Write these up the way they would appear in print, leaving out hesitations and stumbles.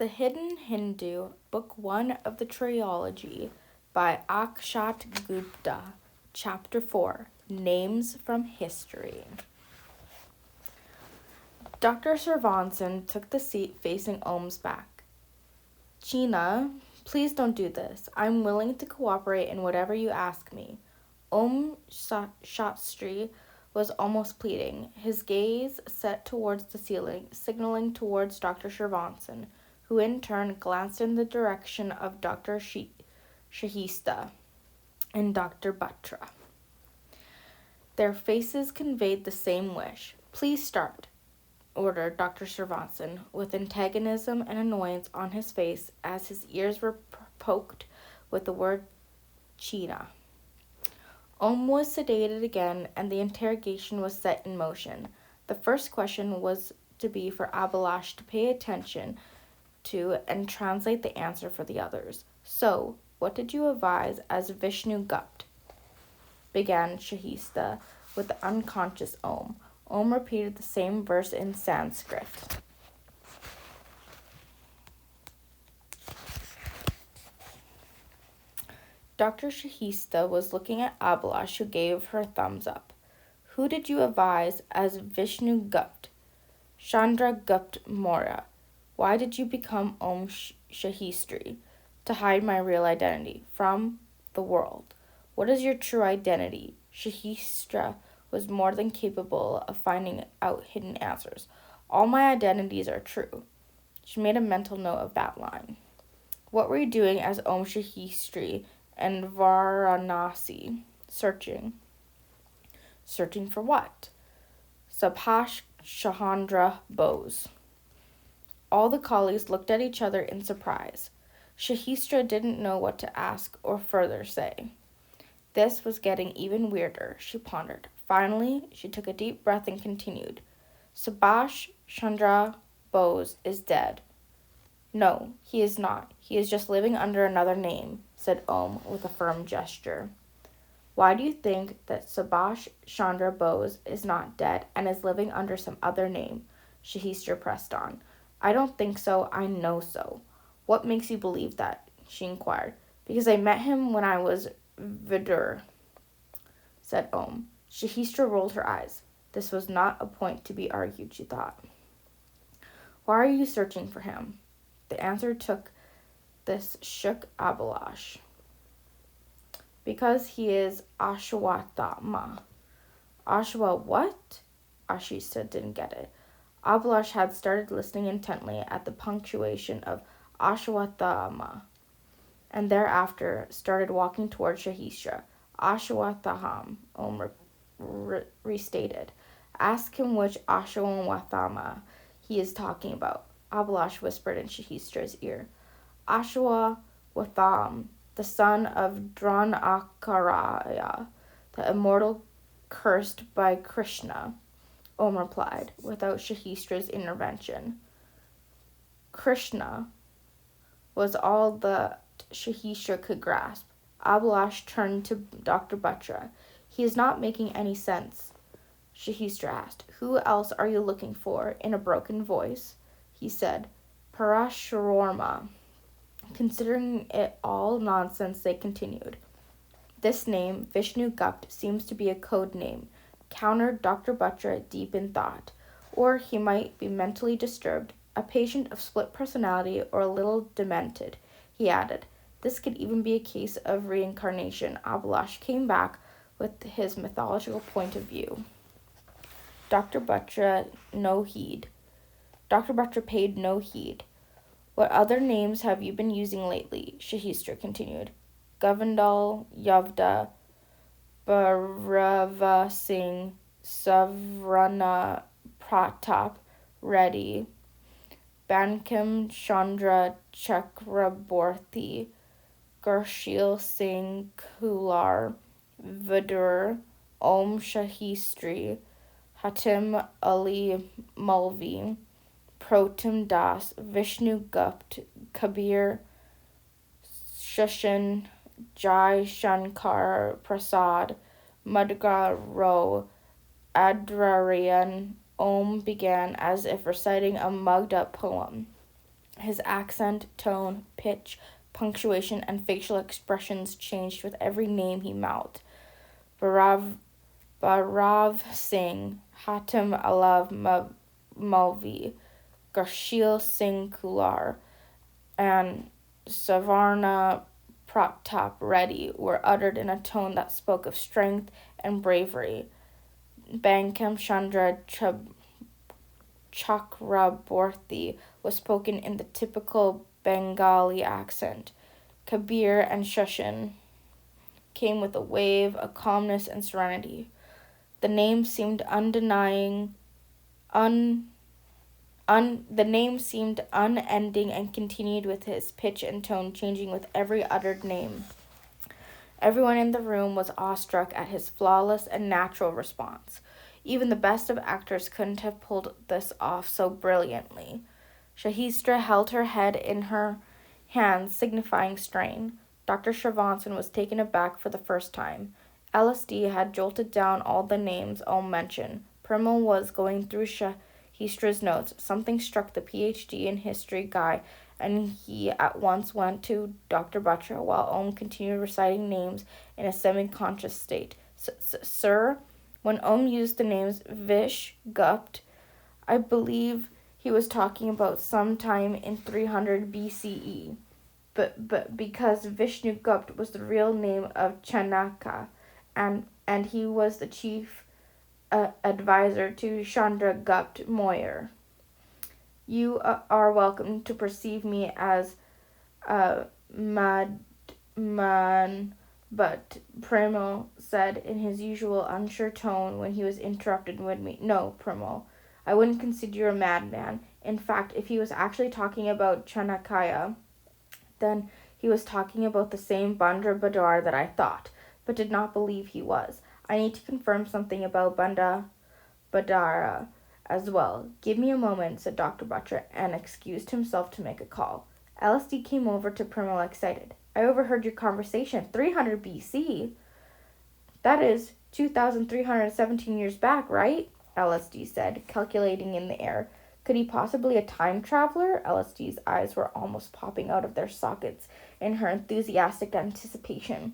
The Hidden Hindu, Book 1 of the Trilogy by Akshat Gupta, Chapter 4, Names from History. Dr. Srivansan took the seat facing Om's back. China, please don't do this. I'm willing to cooperate in whatever you ask me. Om Shastri was almost pleading, his gaze set towards the ceiling, signaling towards Dr. Srivansan, who in turn glanced in the direction of Dr. Shahista and Dr. Batra. Their faces conveyed the same wish. Please start, ordered Dr. Srivansan, with antagonism and annoyance on his face as his ears were poked with the word China. Om was sedated again, and the interrogation was set in motion. The first question was to be for Abhilash to pay attention to and translate the answer for the others. So, what did you advise as Vishnu Gupt? Began Shahista with the unconscious Om. Om repeated the same verse in Sanskrit. Dr. Shahista was looking at Abhilash, who gave her thumbs up. Who did you advise as Vishnu Gupt? Chandra Gupt Maurya. Why did you become Om Shahistri? To hide my real identity from the world. What is your true identity? Shahistra was more than capable of finding out hidden answers. All my identities are true. She made a mental note of that line. What were you doing as Om Shahistri and Varanasi? Searching. Searching for what? Subhash Chandra Bose. All the colleagues looked at each other in surprise. Shahistra didn't know what to ask or further say. This was getting even weirder, she pondered. Finally, she took a deep breath and continued. Subhash Chandra Bose is dead. No, he is not. He is just living under another name, said Om with a firm gesture. Why do you think that Subhash Chandra Bose is not dead and is living under some other name? Shahistra pressed on. I don't think so, I know so. What makes you believe that? She inquired. Because I met him when I was Vidur, said Om. Shahistra rolled her eyes. This was not a point to be argued, she thought. Why are you searching for him? The answer shook Abhilash. Because he is Ashwatthama. Ashwa what? Ashista didn't get it. Abhilash had started listening intently at the punctuation of Ashwatthama, and thereafter started walking toward Shahistra. Ashwattham, Om restated. Ask him which Ashwatthama he is talking about. Abhilash whispered in Shahistra's ear. Ashwattham, the son of Dranakaraya, the immortal cursed by Krishna, Om replied, without Shahistra's intervention. Krishna was all that Shahistra could grasp. Abhilash turned to Dr. Batra. He is not making any sense, Shahistra asked. Who else are you looking for? In a broken voice, he said. Parashurama. Considering it all nonsense, they continued. This name, Vishnu Gupt, seems to be a code name, countered Dr. Batra deep in thought. Or he might be mentally disturbed, a patient of split personality, or a little demented, he added. This could even be a case of reincarnation. Abhilash came back with his mythological point of view. Dr. Batra paid no heed. What other names have you been using lately? Shahistra continued. Govindal, Yavda, Bhairava Singh, Savrana Pratap Reddy, Bankim Chandra Chakraborty, Gurshil Singh Kular, Vidur, Om Shahistri, Hatim Ali Mulvi, Protim Das, Vishnu Gupt, Kabir Shashan, Jai Shankar Prasad, Madhukar Rao, Adrarian. Om began as if reciting a mugged-up poem. His accent, tone, pitch, punctuation, and facial expressions changed with every name he mouthed. Barav, Barav Singh, Hatem Alav Malvi, Garshil Singh Kular, and Savarna Pratap Reddy were uttered in a tone that spoke of strength and bravery. Bankim Chandra Chakraborty was spoken in the typical Bengali accent. Kabir and Shushan came with a wave, a calmness and serenity. The name seemed the name seemed unending and continued with his pitch and tone changing with every uttered name. Everyone in the room was awestruck at his flawless and natural response. Even the best of actors couldn't have pulled this off so brilliantly. Shahistra held her head in her hands, signifying strain. Dr. Shravanson was taken aback for the first time. LSD had jolted down all the names Om mentioned. Primal was going through Shahistra's notes. Something struck the PhD in history guy, and he at once went to Dr. Batra while Om continued reciting names in a semi-conscious state. Sir, when Om used the names Vish, Gupt, I believe he was talking about sometime in 300 BCE. But because Vishnu Gupt was the real name of Chanaka, and he was the chief advisor to Chandra Gupt Moyer. You are welcome to perceive me as a madman, but Premal said in his usual unsure tone when he was interrupted with me. No, Premal, I wouldn't consider you a madman. In fact, if he was actually talking about Chanakya, then he was talking about the same Bandra Badar that I thought, but did not believe he was. I need to confirm something about Bandra Badara as well. Give me a moment, said Dr. Butcher, and excused himself to make a call. LSD came over to Primal excited. I overheard your conversation. 300 BC? That is 2,317 years back, right? LSD said, calculating in the air. Could he possibly a time traveler? LSD's eyes were almost popping out of their sockets in her enthusiastic anticipation.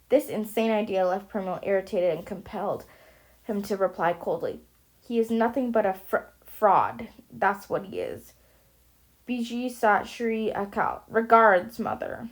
This insane idea left Primal irritated and compelled him to reply coldly. He is nothing but a fraud. That's what he is. Biji Sat Shri Akal. Regards, mother.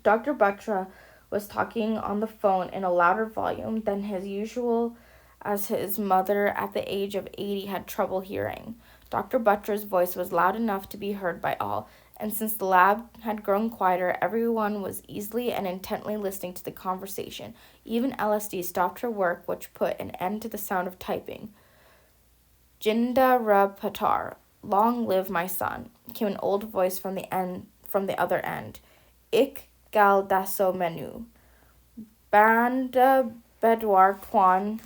Dr. Batra was talking on the phone in a louder volume than his usual, as his mother at the age of 80 had trouble hearing. Dr. Batra's voice was loud enough to be heard by all, and since the lab had grown quieter, everyone was easily and intently listening to the conversation. Even LSD stopped her work, which put an end to the sound of typing. Jinda Patar, long live my son, came an old voice from the other end. Ik gal daso menu. Banda Bedwar Kwan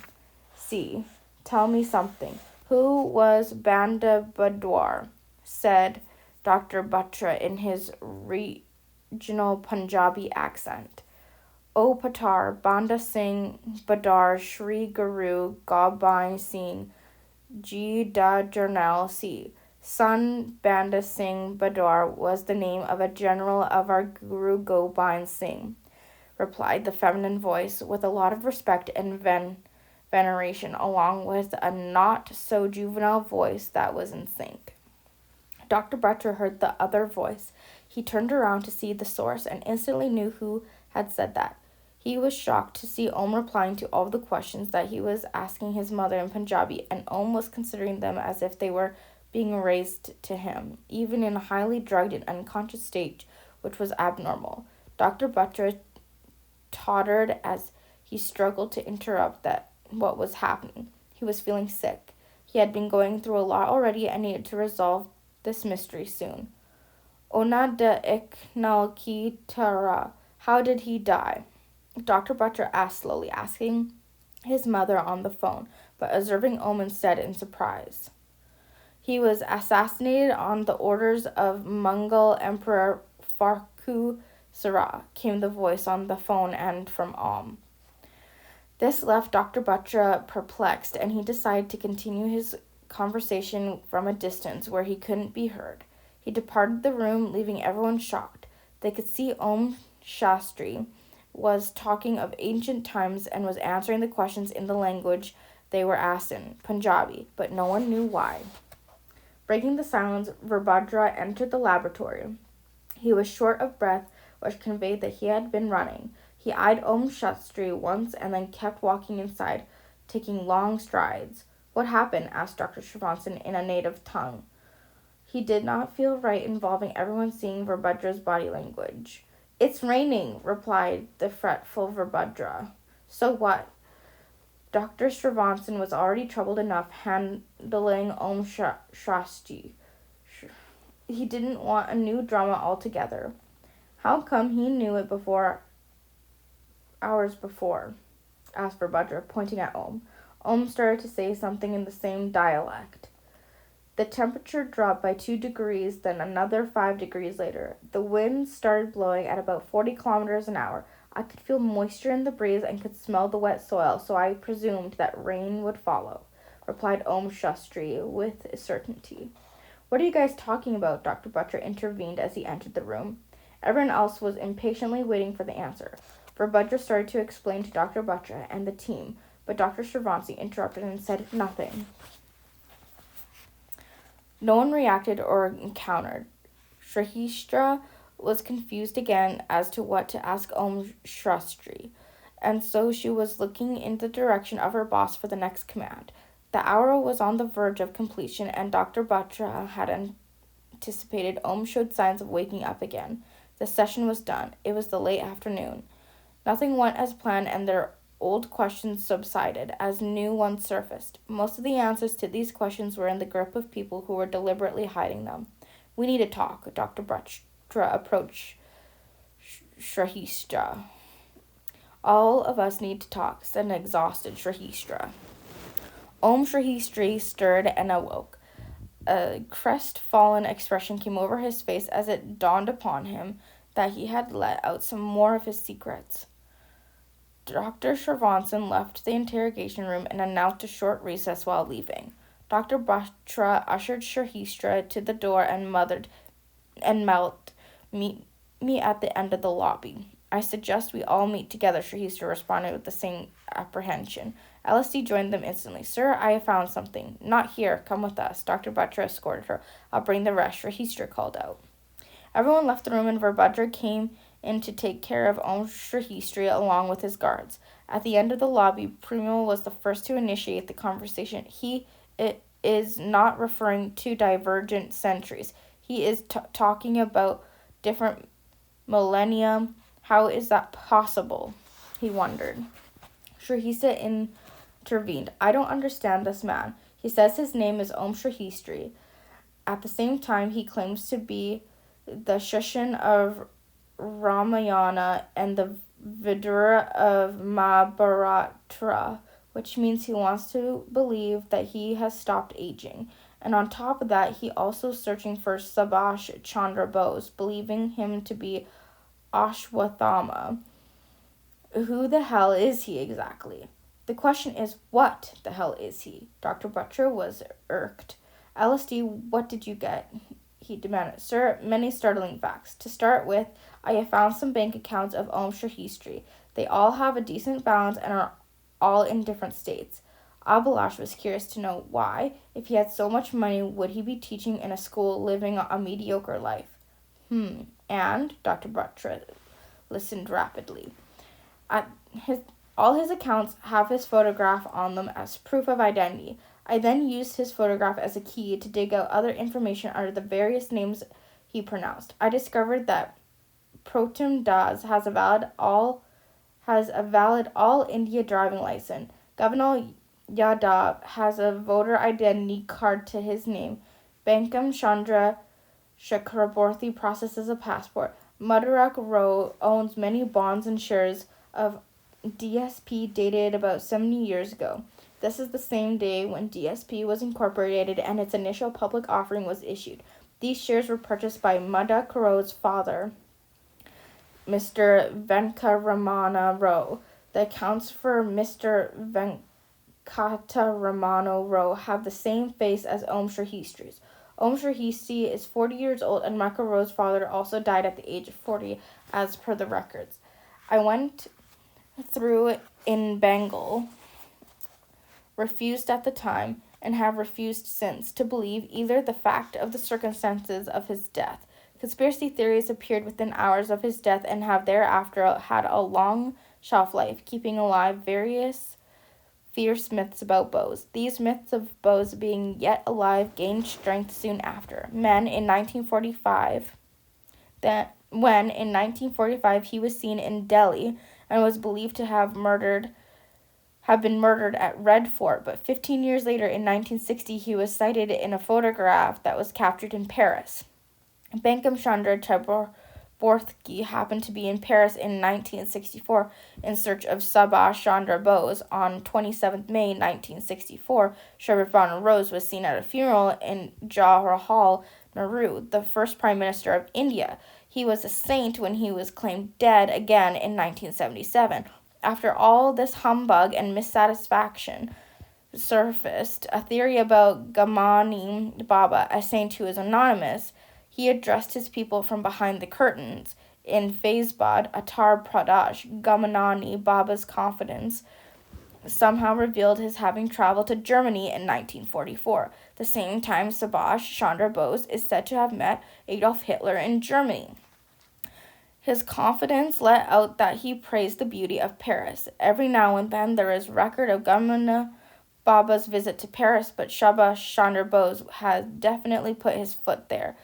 Si. Tell me something. Who was Banda Badwar? Said Dr. Batra in his regional Punjabi accent. O Patar, Banda Singh Badar Shri Guru Gobind Singh Ji da Jarnal Si. Son Banda Singh Badar was the name of a general of our Guru Gobind Singh, replied the feminine voice with a lot of respect and veneration, along with a not-so-juvenile voice that was in sync. Dr. Butcher heard the other voice. He turned around to see the source and instantly knew who had said that. He was shocked to see Om replying to all the questions that he was asking his mother in Punjabi, and Om was considering them as if they were being raised to him, even in a highly drugged and unconscious state, which was abnormal. Dr. Butcher tottered as he struggled to interrupt what was happening. He was feeling sick. He had been going through a lot already and needed to resolve this mystery soon. Ona de Iknal ki Tara. How did he die? Dr. Butcher asked slowly, asking his mother on the phone, but observing Om instead in surprise. He was assassinated on the orders of Mughal Emperor Farrukh Sirah, came the voice on the phone and from Om. This left Dr. Batra perplexed, and he decided to continue his conversation from a distance where he couldn't be heard. He departed the room, leaving everyone shocked. They could see Om Shastri was talking of ancient times and was answering the questions in the language they were asked in, Punjabi, but no one knew why. Breaking the silence, Virbhadra entered the laboratory. He was short of breath, which conveyed that he had been running. He eyed Om Shastri once and then kept walking inside, taking long strides. What happened? Asked Dr. Srivasan in a native tongue. He did not feel right involving everyone seeing Virbhadra's body language. It's raining, replied the fretful Virbhadra. So what? Dr. Srivasan was already troubled enough handling Om Shastri. He didn't want a new drama altogether. How come he knew it hours before? Asked Virbhadra, pointing at Om. Om started to say something in the same dialect. The temperature dropped by 2 degrees, then another 5 degrees later. The wind started blowing at about 40 kilometers an hour. I could feel moisture in the breeze and could smell the wet soil, so I presumed that rain would follow, replied Om Shastri with certainty. What are you guys talking about? Dr. Butcher intervened as he entered the room. Everyone else was impatiently waiting for the answer. Virbhadra started to explain to Dr. Butcher and the team, but Dr. Srivasan interrupted and said nothing. No one reacted or countered. Shrihishtra was confused again as to what to ask Om Shastri, and so she was looking in the direction of her boss for the next command. The hour was on the verge of completion, and Dr. Batra had anticipated. Om showed signs of waking up again. The session was done. It was the late afternoon. Nothing went as planned, and their old questions subsided as new ones surfaced. Most of the answers to these questions were in the grip of people who were deliberately hiding them. We need to talk. Dr. Batra approached Shrihishtra. All of us need to talk, said an exhausted Shrihishtra. Om Shrihishtra stirred and awoke. A crestfallen expression came over his face as it dawned upon him that he had let out some more of his secrets. Dr. Srivasan left the interrogation room and announced a short recess while leaving. Dr. Batra ushered Shrihishtra to the door and meet me at the end of the lobby. I suggest we all meet together, Shrihishtra responded with the same apprehension. LSD joined them instantly. Sir, I have found something. Not here. Come with us. Dr. Batra escorted her. I'll bring the rest, Shrihishtra called out. Everyone left the room and Virbhadra came in to take care of Om Shrihishtra along with his guards. At the end of the lobby, Premal was the first to initiate the conversation. He is not referring to divergent centuries. He is talking about different millennium. How is that possible? He wondered. Shrihishtra intervened. I don't understand this man. He says his name is Om Shrihishtra. At the same time, he claims to be the Shushan of Ramayana and the Vidura of Mahabharata, which means he wants to believe that he has stopped aging. And on top of that, he also searching for Subhash Chandra Bose, believing him to be Ashwathama. Who the hell is he exactly? The question is, what the hell is he? Dr. Butcher was irked. LSD, what did you get? He demanded. Sir, many startling facts. To start with, I have found some bank accounts of Om Shrihishtra. They all have a decent balance and are all in different states. Abhilash was curious to know why, if he had so much money, would he be teaching in a school living a mediocre life? And Dr. Batra listened rapidly. All his accounts have his photograph on them as proof of identity. I then used his photograph as a key to dig out other information under the various names he pronounced. I discovered that Protem Das has a valid all India driving license. Governor Yadav has a voter identity card to his name. Bankim Chandra Chakraborty processes a passport. Madhurak Rao owns many bonds and shares of DSP dated about 70 years ago. This is the same day when DSP was incorporated and its initial public offering was issued. These shares were purchased by Madhurak Rao's father, Mr. Venkaramana Rao. The accounts for Mr. Venkataramana Rao have the same face as Om Shrihishtra's. Shahiste is 40 years old, and Michael Rose's father also died at the age of 40, as per the records. I went through in Bengal, refused at the time, and have refused since, to believe either the fact of the circumstances of his death. Conspiracy theories appeared within hours of his death and have thereafter had a long shelf life, keeping alive various fierce myths about Bose. These myths of Bose being yet alive gained strength soon after. When in 1945 he was seen in Delhi and was believed to have been murdered at Red Fort, but 15 years later in 1960 he was sighted in a photograph that was captured in Paris. Bankim Chandra Chakraborty happened to be in Paris in 1964 in search of Subhash Chandra Bose. On 27 May 1964, Sharbat Chandra Bose was seen at a funeral in Jawaharlal Nehru, the first Prime Minister of India. He was a saint when he was claimed dead again in 1977. After all this humbug and missatisfaction surfaced, a theory about Gamani Baba, a saint who is anonymous. He addressed his people from behind the curtains. In Faizabad, Uttar Pradesh, Gamanani Baba's confidence somehow revealed his having traveled to Germany in 1944, the same time Subhash Chandra Bose is said to have met Adolf Hitler in Germany. His confidence let out that he praised the beauty of Paris. Every now and then there is record of Gamana Baba's visit to Paris, but Subhash Chandra Bose has definitely put his foot there.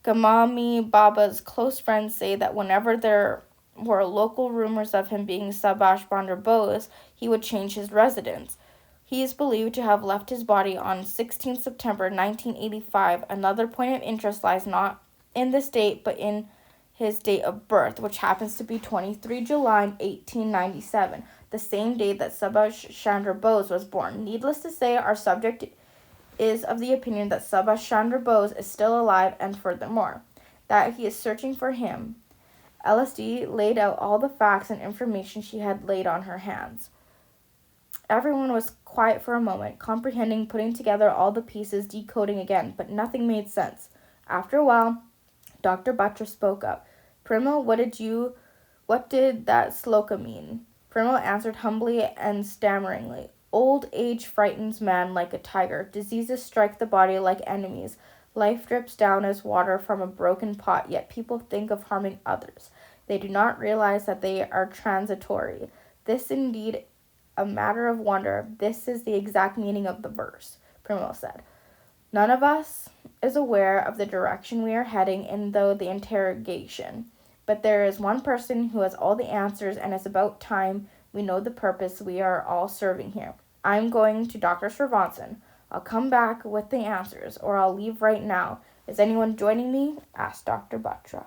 Gamami Baba's close friends say that whenever there were local rumors of him being Subhash Chandra Bose, he would change his residence. He is believed to have left his body on 16 September 1985. Another point of interest lies not in this date, but in his date of birth, which happens to be 23 July 1897, the same day that Subhash Chandra Bose was born. Needless to say, our subject is of the opinion that Subhash Chandra Bose is still alive, and furthermore, that he is searching for him. LSD laid out all the facts and information she had laid on her hands. Everyone was quiet for a moment, comprehending, putting together all the pieces, decoding again, but nothing made sense. After a while, Dr. Batra spoke up. Primal, what did that sloka mean? Primal answered humbly and stammeringly. Old age frightens man like a tiger. Diseases strike the body like enemies. Life drips down as water from a broken pot, yet people think of harming others. They do not realize that they are transitory. This indeed a matter of wonder. This is the exact meaning of the verse, Primal said. None of us is aware of the direction we are heading in the interrogation. But there is one person who has all the answers, and it's about time we know the purpose we are all serving here. I'm going to Dr. Srivatsan. I'll come back with the answers, or I'll leave right now. Is anyone joining me? Asked Dr. Batra.